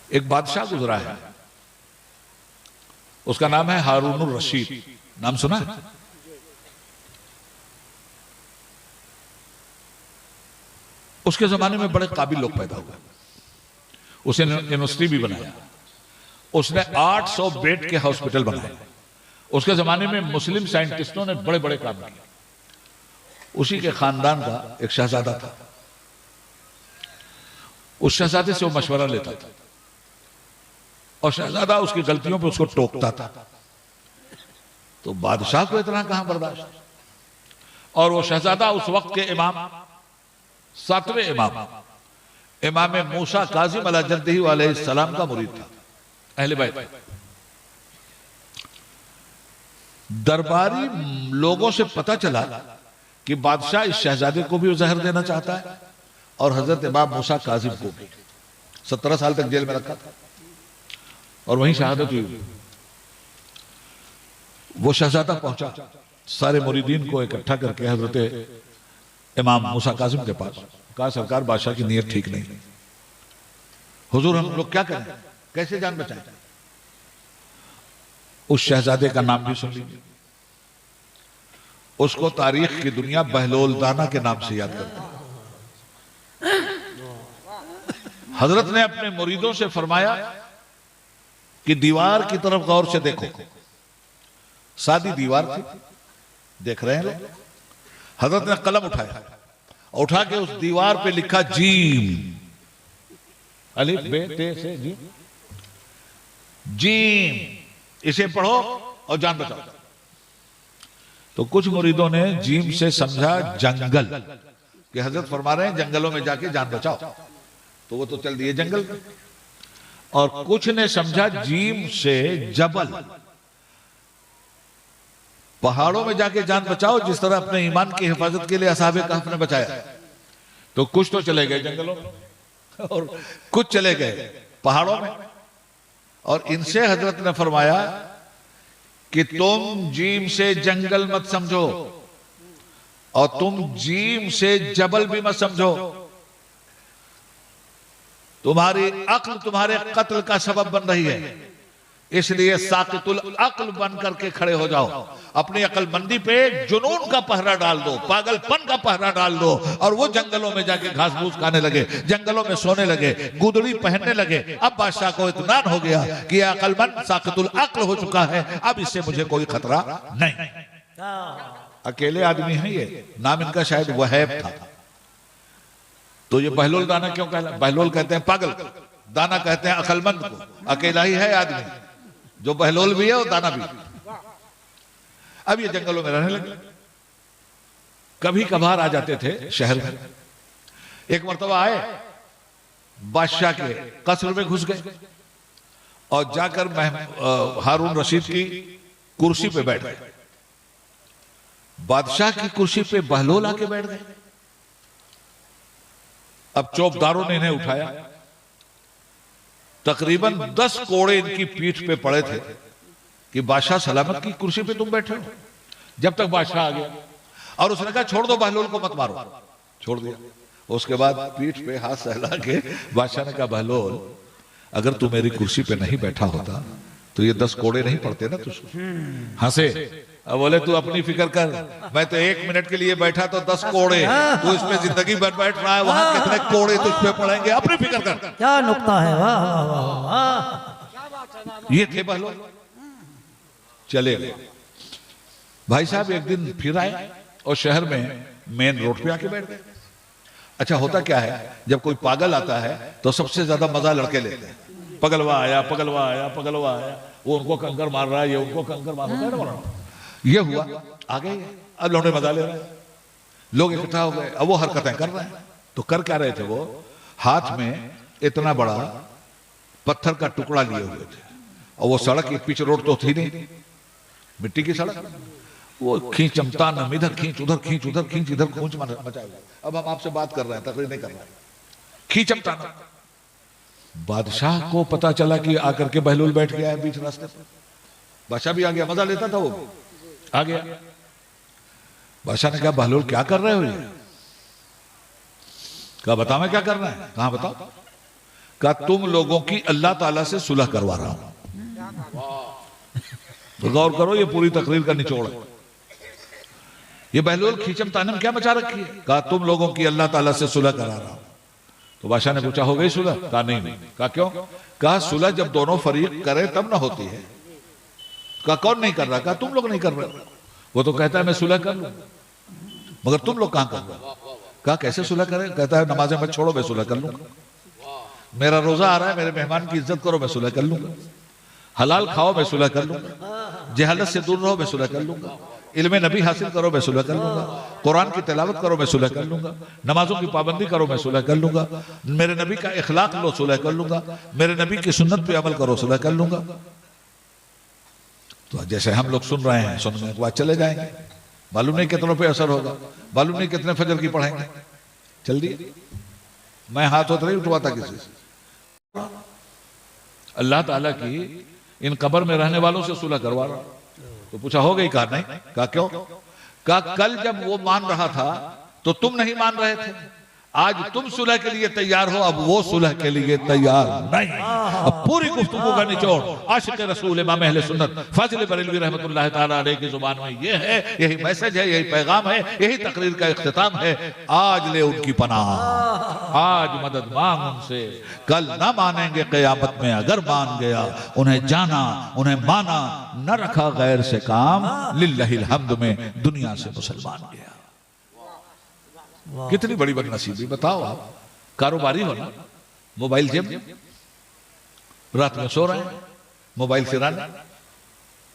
एक बादशाह गुजरा है, उसका नाम है हारून रशीद। नाम सुना है? उसके जमाने में बड़े काबिल लोग पैदा हुए, उसे यूनिवर्सिटी भी बनाया, उसने 800 बेड के हॉस्पिटल बनाए। उसके जमाने में मुस्लिम साइंटिस्टों ने बड़े बड़े काम किए। उसी के खानदान का एक शहजादा था, उस शहजादे से वो मशवरा लेता था और शहजादा उसकी गलतियों पे उसको टोकता था। तो बादशाह को इतना कहां बर्दाश्त। और वो शहजादा उस वक्त के इमाम, 7वें इमाम मूसा काजिम अलैहि अलैहिस्सलाम का मुरीद था, अहले बैत। दरबारी लोगों से पता चला कि बादशाह इस शहजादे को भी जहर देना चाहता है और हजरत इमाम मूसा काजिम को भी। 17 साल तक जेल में रखा था और वहीं शहादत हुई। वो शहजादा पहुंचा, सारे मुरीदीन को इकट्ठा करके हजरत इमाम मूसा काजिम के पास कहा, सरकार बादशाह की नीयत ठीक नहीं, हुजूर हम लोग क्या करें, कैसे जान बचाएं? उस शहजादे का नाम भी सुन लीजिए। उसको तारीख की दुनिया बहलोल दाना के नाम से याद करती है। हजरत ने अपने मुरीदों से फरमाया कि दीवार की तरफ गौर से देखो। सादी दीवार थी, देख रहे हैं लोग। हजरत ने कलम उठाया, उठा के उस दीवार पे लिखा जीम, अलिफ बे ते से जीम, जीम, इसे पढ़ो और जान बचाओ। तो कुछ मुरीदों ने जीम से समझा जंगल, कि हजरत फरमा रहे हैं जंगलों में जाके जान बचाओ, तो वो तो चल दिए जंगल में। और कुछ ने समझा जीम से जबल, पहाड़ों में जाके जान बचाओ, जिस तरह अपने ईमान की हिफाजत के लिए असहाबे कहफ ने बचाया। तो कुछ तो चले गए जंगलों में और कुछ चले गए पहाड़ों में। और इनसे हजरत ने फरमाया कि तुम जीम से जंगल मत समझो और तुम जीम से जबल भी मत समझो। तुम्हारी अक्ल तुम्हारे कत्ल का सबब बन रही है, इसलिए साकितुल अक्ल बन करके खड़े हो जाओ। अपनी अक्लमंदी पे जुनून का पहरा डाल दो, पागलपन का पहरा डाल दो। और वो जंगलों में जाके घास फूस खाने लगे, जंगलों में सोने लगे, गुदड़ी पहनने लगे। अब बादशाह को इत्मीनान हो गया कि अक्लमंद साकितुल अक्ल हो चुका है, अब इससे मुझे कोई खतरा नहीं। अकेले आदमी है ये, नाम इनका शायद वहैब था। तो ये बहलोल दाना क्यों कहला? बहलोल कहते हैं पागल, दाना कहते हैं अक्लमंद को। अकेला ही है आदमी जो बहलोल भी है और दाना भी। अब ये जंगलों में रहने लगे, कभी कभार आ जाते थे शहर में। एक मर्तबा आए, बादशाह के कस्र में घुस गए और जाकर हारून रशीद की कुर्सी पे बैठ गए। बादशाह की कुर्सी पे बहलोल आके बैठ गए। अब चौकीदारों ने इन्हें उठाया, तकरीबन 10 कोड़े इनकी पीठ पे पड़े थे कि बादशाह सलामत की कुर्सी पे तुम बैठे हो। जब तक बादशाह आ गया और उसने कहा छोड़ दो बहलोल को, मत मारो, छोड़ दिया। उसके बाद पीठ पे हाथ सहला के बादशाह ने कहा, बहलोल अगर तू मेरी कुर्सी पे नहीं बैठा होता तो ये 10 कोड़े नहीं पड़ते ना तुझको। हंसे, अब बोले तू अपनी फिक्र कर, मैं तो 1 मिनट के लिए बैठा तो 10 कोड़े, तू इसमें जिंदगी भर बैठ रहा है, वहां कितने कोड़े तुझ पे पड़ेंगे, अपनी फिक्र कर। क्या नुक्ता है, वाह वाह वाह। ये थे बहलोल, चले गए। भाई साहब एक दिन फिर आए और शहर में मेन रोड पे आके बैठ गए। अच्छा होता क्या है, जब कोई पागल आता है तो सबसे ज्यादा मजा लड़के लेते हैं। पगलवा आया, पगलवा आया, पगलवा आया, वो उनको कंकर मार रहा है, ये उनको कंकर मार रहा है। ये हुआ, आ गए, अब लौंडे मजा ले रहे हैं, लोग इकट्ठा हो गए, अब वो हरकतें कर रहे हैं। तो कर क्या रहे थे, वो हाथ में इतना बड़ा पत्थर का टुकड़ा लिए हुए थे और वो सड़क की पिच रोड तो थी नहीं, मिट्टी की सड़क, वो खींच चमता न इधर खींच उधर खींच उधर खींच इधर खींच मचाएगा। अब हम आपसे बात कर रहे हैं, तकरीर नहीं कर रहे हैं, खींच चमता। बादशाह को पता चला कि आकर के बहलोल बैठ गया है बीच रास्ते पर। बादशाह भी आ गया, मजा लेता था वो, आ गया। बादशाह ने कहा, बहलोल क्या कर रहे हो ये? कहा बताओ मैं क्या कर रहा है। कहा बताओ। कहा तुम लोगों की अल्लाह ताला से सुलह करवा रहा हूं। तो गौर करो, ये पूरी तकरीर का निचोड़ है। ये बहलोल खींचम तानम क्या मचा रखी है? कहा तुम लोगों की अल्लाह ताला से सुलह करा रहा हूं। तो बादशाह ने पूछा हो गई सुलह? कहा नहीं। कहा क्यों? कहा सुलह जब दोनों फरीक करे तब ना होती है। कहा कौन नहीं कर रहा? कहा तुम लोग नहीं कर रहे। वो तो कहता है मैं सुलह कर लूं, मगर तुम लोग कहां कर रहे हो? कहा कैसे सुलह करें? कहता है नमाजें मत छोड़ो, मैं सुलह कर लूंगा। मेरा रोजा आ रहा है, मेरे मेहमान की इज्जत करो, मैं सुलह कर लूंगा। हलाल खाओ, मैं सुलह कर लूंगा। जहालत से दूर रहो, मैं सुलह कर लूंगा। इल्म नबी हासिल करो, मैं सुलह कर लूंगा। कुरान की तिलावत करो, मैं सुलह कर लूंगा। नमाजों की पाबंदी करो, मैं सुलह कर लूंगा। मेरे नबी का इखलाक लो, सुलह कर लूंगा। मेरे नबी की सुन्नत पे अमल करो, सुलह कर लूंगा। तो जैसे हम लोग सुन रहे हैं, सुनने के बाद चले जाएंगे, मालूम नहीं कितनों पे असर होगा, मालूम नहीं कितने फजर की पढ़ेंगे। चल दिए, मैं हाथ होता नहीं उठवाता किसी से। अल्लाह ताला की इन कब्र में रहने वालों से सुलह करवा रहा। तो पूछा हो गई? कहा नहीं। कहा क्यों? कहा कल जब वो मान रहा था तो तुम नहीं मान रहे थे। आज तुम सुलह के लिए तैयार हो, अब वो सुलह के लिए तैयार नहीं। अब पूरी गुफ्तगू का निचोड़ आशिक रसूल इमाम अहले सुन्नत फाजिल बरेलवी रहमतुल्लाह ताला अलैह की जुबान में ये है, यही मैसेज है, यही पैगाम है, यही तकरीर का इख्तिताम है। आज ले उनकी पनाह, आज मदद मांग उनसे। कल ना मानेंगे क़यामत में, अगर मान गया उन्हें जाना, उन्हें माना, न रखा गैर से काम, लिल्लाहिल हम्द में दुनिया से मुसलमान गया। कितनी बड़ी बदनसीबी बताओ आप। कारोबारी हो ना, मोबाइल जेब, रात में सो रहे हैं, मोबाइल सिराने,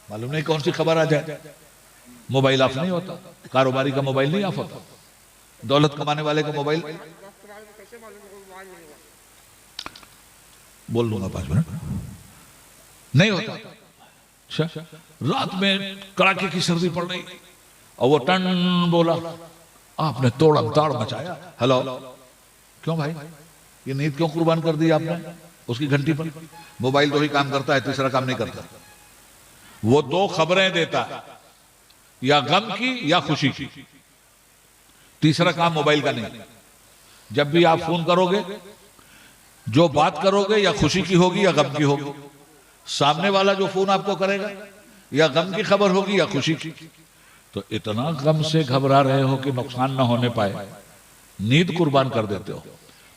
मालूम नहीं कौन सी खबर आ जाए, मोबाइल ऑफ नहीं होता। कारोबारी का मोबाइल नहीं ऑफ होता, दौलत कमाने वाले का मोबाइल। बोल लूंगा 5 मिनट, नहीं होता। अच्छा, रात में कड़ाके की सर्दी पड़ रही और वो टन बोला, आपने तोड़ा ताड़ मचाया। हेलो, क्यों भाई, ये नींद क्यों कुर्बान कर दी आपने उसकी घंटी पर? मोबाइल तो ही काम करता है, तीसरा काम नहीं करता। वो 2 खबरें देता है, या गम की या खुशी की, तीसरा काम मोबाइल का नहीं। जब भी आप फोन करोगे, जो बात करोगे या खुशी की होगी या गम की होगी। सामने वाला जो फोन आपको करेगा या गम की खबर होगी या खुशी की। तो इतना गम से घबरा रहे हो कि नुकसान ना होने पाए, नींद कुर्बान कर देते हो।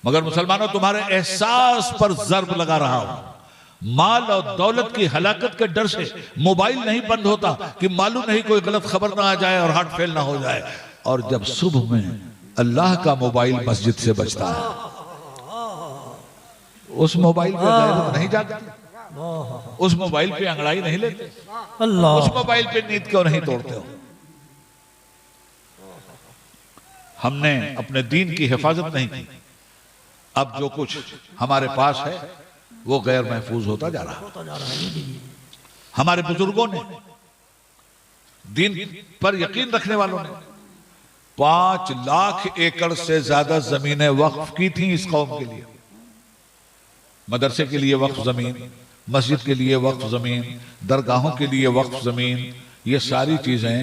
मगर मुसलमानों, तुम्हारे एहसास पर ज़र्ब लगा रहा हूं। माल और दौलत की हलाकत के डर से मोबाइल नहीं बंद होता कि मालूम नहीं कोई गलत खबर ना आ जाए और हार्ट फेल ना हो जाए। और जब सुबह में अल्लाह का मोबाइल मस्जिद से बजता है, उस मोबाइल पे गैरत नहीं जाती, उस मोबाइल पे अंगड़ाई नहीं लेते, उस मोबाइल पे नींद क्यों नहीं तोड़ते हो? हमने अपने दीन की हिफाजत नहीं की। अब जो कुछ हमारे पास है वो गैर महफूज होता जा रहा है। हमारे बुजुर्गों ने, दीन पर यकीन रखने वालों ने 5 लाख एकड़ से ज्यादा जमीनें वक्फ की थी इस कौम के लिए। मदरसे के लिए वक्फ जमीन, मस्जिद के लिए वक्फ जमीन, दरगाहों के लिए वक्फ जमीन, ये सारी चीजें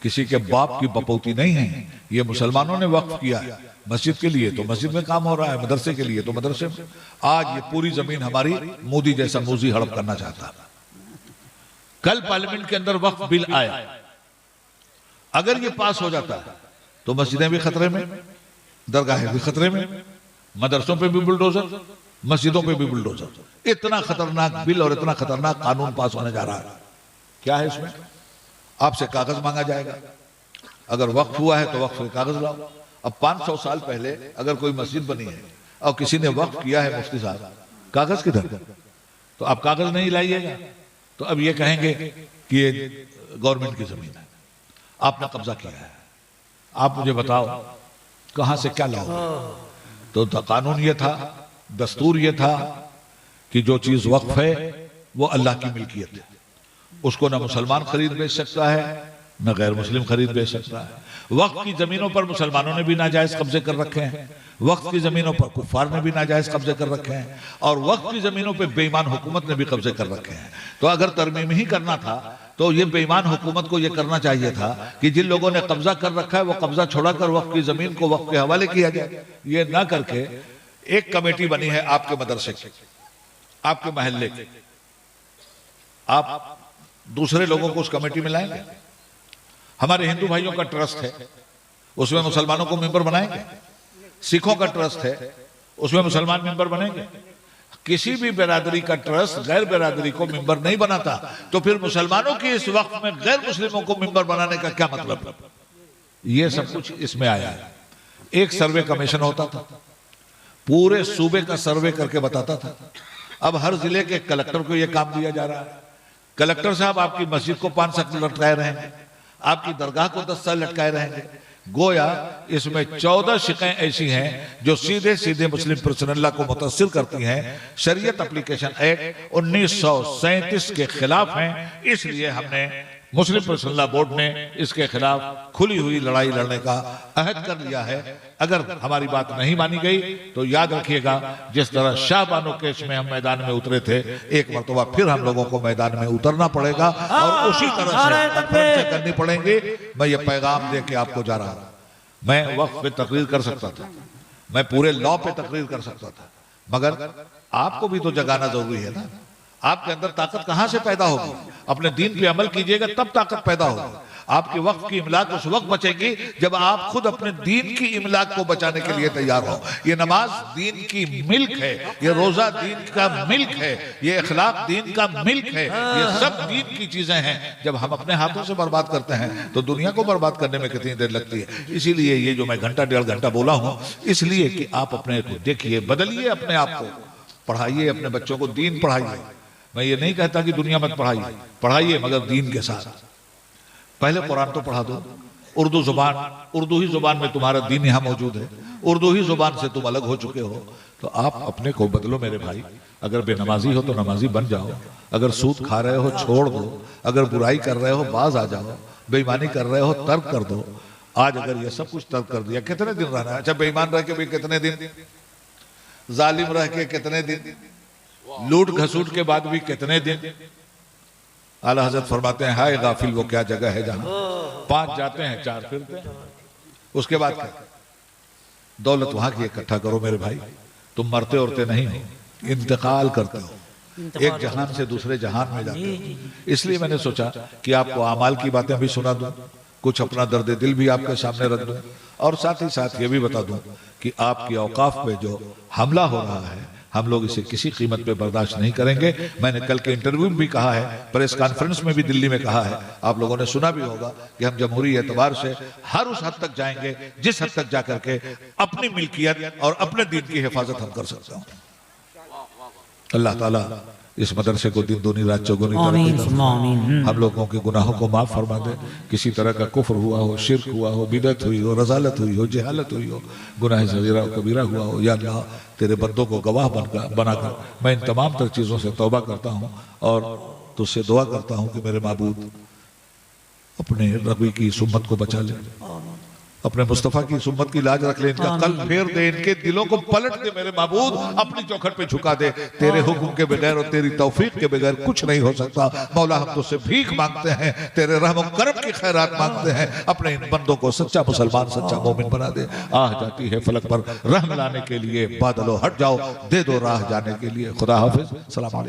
किसी के बाप की बपौती नहीं है, ये मुसलमानों ने वक्फ किया है। मस्जिद के लिए तो मस्जिद में काम हो रहा है, मदरसे के लिए तो मदरसे में। आज ये पूरी जमीन हमारी मोदी जैसा मूजी हड़प करना चाहता है। कल पार्लियामेंट के अंदर वक्फ बिल आया, अगर ये पास हो जाता है तो मस्जिदें भी खतरे में, दरगाहें भी खतरे में, मदरसों पे भी बुलडोजर, मस्जिदों पे भी बुलडोजर। इतना खतरनाक बिल और इतना खतरनाक कानून पास होने जा रहा है। क्या है इसमें? आपसे कागज मांगा जाएगा, अगर वक्फ हुआ है तो वक्फ के कागज लाओ। अब 500 साल पहले अगर कोई मस्जिद बनी है और किसी ने वक्फ किया है, मुफ्ती साहब, कागज किधर? तो आप कागज नहीं लाइएगा तो अब ये कहेंगे कि ये गवर्नमेंट की जमीन है, आपने कब्जा किया है, आप मुझे बताओ कहां से क्या लाओ? तो कानून ये था, दस्तूर ये था कि जो चीज वक्फ है वो अल्लाह की मिल्कियत है, उसको ना मुसलमान खरीद बेच सकता है न गैर मुस्लिम खरीद बेच सकता है। वक्फ की जमीनों पर मुसलमानों ने भी नाजायज कब्जे कर रखे हैं, वक्फ की जमीनों पर कुफार ने भी नाजायज कब्जे कर रखे हैं, और वक्फ की जमीनों पर बेईमान हुकूमत ने भी कब्जे कर रखे हैं। तो अगर तरमीम ही करना था तो ये बेईमान हुकूमत को ये करना चाहिए था कि जिन लोगों ने कब्जा कर रखा है वो कब्जा छोड़ाकर वक्फ की जमीन को वक्फ के हवाले किया जाए। ये ना करके एक कमेटी बनी है आपके मदरसे की, आपके महल्ले की, आप दूसरे लोगों को उस कमेटी में लाएंगे? हमारे हिंदू भाइयों का ट्रस्ट है, उसमें मुसलमानों को मेंबर बनाएंगे। सिखों का ट्रस्ट है, उसमें मुसलमान मेंबर बनेंगे। किसी भी बिरादरी का ट्रस्ट गैर बिरादरी को मेंबर नहीं बनाता, तो फिर मुसलमानों की इस वक्त में गैर मुस्लिमों को मेंबर बनाने का क्या मतलब है? ये सब कुछ इसमें आया है। एक सर्वे कमीशन होता था, पूरे सूबे का सर्वे करके बताता था। अब हर जिले के कलेक्टर को यह काम दिया जा रहा है, कलेक्टर साहब आपकी मस्जिद को 5 साल लटकाए रहेंगे, आपकी दरगाह को 10 साल लटकाए रहेंगे। गोया इसमें 14 शिकें ऐसी हैं जो सीधे सीधे मुस्लिम पर्सनल्ला को मुतासिर करती हैं। शरीयत एप्लीकेशन एक्ट 1937 के खिलाफ हैं। इसलिए हमने मुस्लिम पर्सनल्ला बोर्ड ने इसके खिलाफ खुली हुई लड़ाई लड़ने का अहद कर लिया है। अगर हमारी बात नहीं मानी गई तो याद रखिएगा, जिस तरह शाहबानो केस में हम मैदान में उतरे थे, एक मरतबा फिर हम लोगों को मैदान में उतरना पड़ेगा और उसी तरह से करनी पड़ेंगी। मैं ये पैगाम दे के आपको जा रहा हूं। मैं वक्फ पे तकरीर कर सकता था, मैं पूरे लॉ पे तकरीर कर सकता था, मगर आपको भी तो जगाना जरूरी है ना। आपके अंदर ताकत कहां से पैदा होगी? अपने दीन पे अमल कीजिएगा तब ताकत पैदा होगी। आपके वक्त की इमलाक उस वक्त बचेगी जब आप खुद अपने दीन की इमलाक को बचाने के लिए तैयार हो। ये नमाज दीन की मिल्क है, ये रोजा दीन का मिल्क है, ये इखलाक दीन का मिल्क है, ये सब दीन की चीजें हैं। जब हम अपने हाथों से बर्बाद करते हैं तो दुनिया को बर्बाद करने में कितनी देर लगती है। इसीलिए ये जो मैं घंटा 1.5 घंटा बोला हूं, इसलिए कि आप अपने को देखिए, बदलिए अपने आप को, पढ़ाइए अपने बच्चों को, दीन पढ़ाइए। मैं ये नहीं कहता कि दुनिया मत पढ़ाइए, पढ़ाइए मगर दीन के साथ। पहले कुरान तो पढ़ा दो, उर्दू जुबान, उर्दू ही जुबान में तुम्हारा दीन यहाँ मौजूद है, उर्दू ही जुबान से तुम अलग हो चुके हो, तो आप अपने को बदलो मेरे भाई। अगर बेनमाजी हो तो नमाजी बन जाओ, अगर सूद खा रहे हो छोड़ दो, अगर बुराई कर रहे हो बाज आ जाओ, बेईमानी कर रहे हो तर्क कर दो। आज अगर ये सब कुछ तर्क कर दिया, कितने दिन रहना है? अच्छा, बेईमान रह के भी कितने दिन, जालिम रह के कितने दिन, लूट घसूट के बाद भी कितने दिन। आला हजरत फरमाते हैं, हाय गाफिल वो क्या जगह है जहां 5 जाते हैं 4 फिरते हैं। उसके बाद क्या? दौलत वहां की इकट्ठा करो मेरे भाई। तुम मरते उड़ते नहीं हो, इंतकाल करते हो, एक जहान से दूसरे जहान में जाते हो। इसलिए मैंने सोचा कि आपको आमाल की बातें भी सुना दूं, कुछ अपना दर्द दिल भी आपके सामने रख दूं, और साथ ही साथ ये भी बता दूं कि आपकी औकाफ पे जो हमला हो रहा है, हम लोग इसे किसी कीमत पे बर्दाश्त नहीं करेंगे। मैंने कल के इंटरव्यू में भी कहा है, प्रेस कॉन्फ्रेंस में भी दिल्ली में कहा है, आप लोगों ने सुना भी होगा कि हम जमहूरी एतबार से हर उस हद तक जाएंगे जिस हद तक जाकर के अपनी मिल्कियत और अपने दीन की हिफाजत हम कर सकते हैं। अल्लाह ताला इस मदरसे को दिन दूनी रात चौगुनी तरक्की दे, हम लोगों के गुनाहों को माफ फरमा दे। किसी तरह का कुफ्र हुआ हो, शिर्क हुआ हो, बिदअत हुई हो, रजालत हुई हो, जहालत हुई हो, गुनाह सगीरा कबीरा हुआ हो, या अल्लाह तेरे बंदों को गवाह बनाकर मैं इन तमाम तर चीज़ों से तौबा करता हूँ और तुझसे दुआ करता हूँ कि मेरे माबूद अपने नबी की सुन्नत को बचा ले, अपने मुस्तफ़ा की सुन्नत की लाज रख ले, इनका कल्ब फेर दे, इनके दिलों को पलट दे मेरे माबूद, अपनी चौखट पे झुका दे। तेरे हुक्म के बगैर और तेरी तौफीक के बगैर कुछ नहीं हो सकता। मौला हम तुझसे भीख मांगते हैं, तेरे रहम करम की खैरात मांगते हैं। अपने इन बंदों को सच्चा मुसलमान, सच्चा मोमिन बना दे। आह जाती है फलक पर रहम लाने के लिए, बादलों हट जाओ, दे दो राह जाने के लिए। खुदा हाफिज, सलाम अलैकुम।